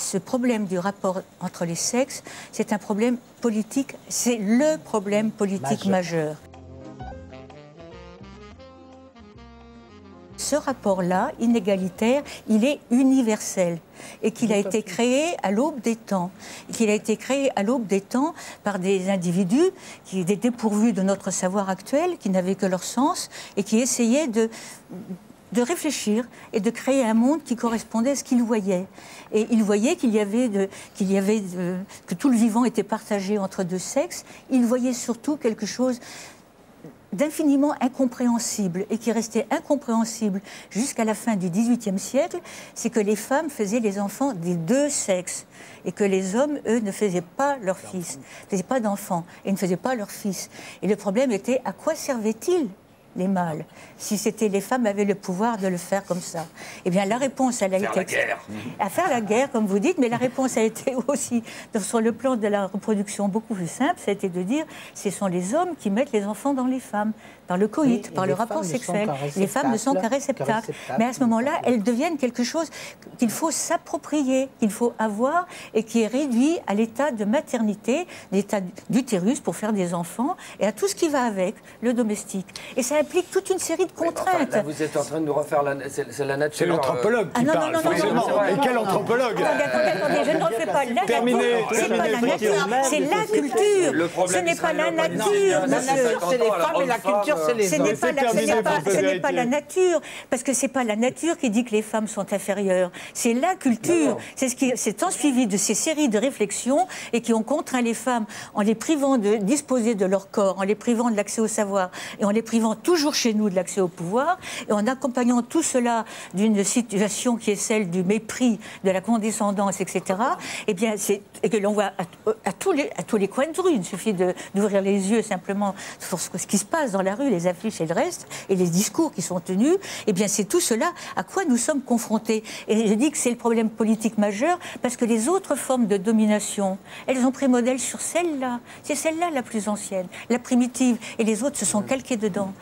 ce problème du rapport entre les sexes, c'est un problème politique, c'est le problème politique majeur. Ce rapport-là, inégalitaire, il est universel et qu'il a été créé à l'aube des temps. Qu'il a été créé à l'aube des temps par des individus qui étaient dépourvus de notre savoir actuel, qui n'avaient que leur sens et qui essayaient de réfléchir et de créer un monde qui correspondait à ce qu'ils voyaient. Et ils voyaient que tout le vivant était partagé entre deux sexes. Ils voyaient surtout quelque chose d'infiniment incompréhensible et qui restait incompréhensible jusqu'à la fin du XVIIIe siècle, c'est que les femmes faisaient les enfants des deux sexes et que les hommes, eux, ne faisaient pas leurs fils, ne faisaient pas d'enfants et ne faisaient pas leurs fils. Et le problème était, à quoi servaient-ils les mâles, si c'était les femmes avaient le pouvoir de le faire comme ça? Eh bien, la réponse, elle a été... À faire la guerre, comme vous dites, mais la réponse a été aussi, sur le plan de la reproduction, beaucoup plus simple, ça a été de dire, ce sont les hommes qui mettent les enfants dans les femmes, dans le coït, par le rapport sexuel. Les femmes ne sont qu'un réceptacle. Mais à ce moment-là, elles deviennent quelque chose qu'il faut s'approprier, qu'il faut avoir, et qui est réduit à l'état de maternité, l'état d'utérus pour faire des enfants, et à tout ce qui va avec, le domestique. Et ça implique toute une série de contraintes. Enfin, là, vous êtes en train de nous refaire c'est la nature. C'est l'anthropologue qui parle, forcément. Et quel anthropologue? Attendez, je ne refais pas la nature. C'est pas la nature, c'est la culture. Ce n'est pas la nature. La nature, c'est les femmes et la culture, c'est les hommes. Ce n'est pas la nature, parce que c'est pas la nature qui dit que les femmes sont inférieures. C'est la culture. C'est ce qui s'est ensuivi de ces séries de réflexions et qui ont contraint les femmes en les privant de disposer de leur corps, en les privant de l'accès au savoir et en les privant toujours chez nous de l'accès au pouvoir, et en accompagnant tout cela d'une situation qui est celle du mépris, de la condescendance, etc., eh bien, et que l'on voit à tous les coins de rue. Il suffit d'ouvrir les yeux simplement sur ce qui se passe dans la rue, les affiches et le reste, et les discours qui sont tenus. Eh bien, c'est tout cela à quoi nous sommes confrontés. Et je dis que c'est le problème politique majeur, parce que les autres formes de domination, elles ont pris modèle sur celle-là. C'est celle-là la plus ancienne, la primitive, et les autres se sont calqués dedans.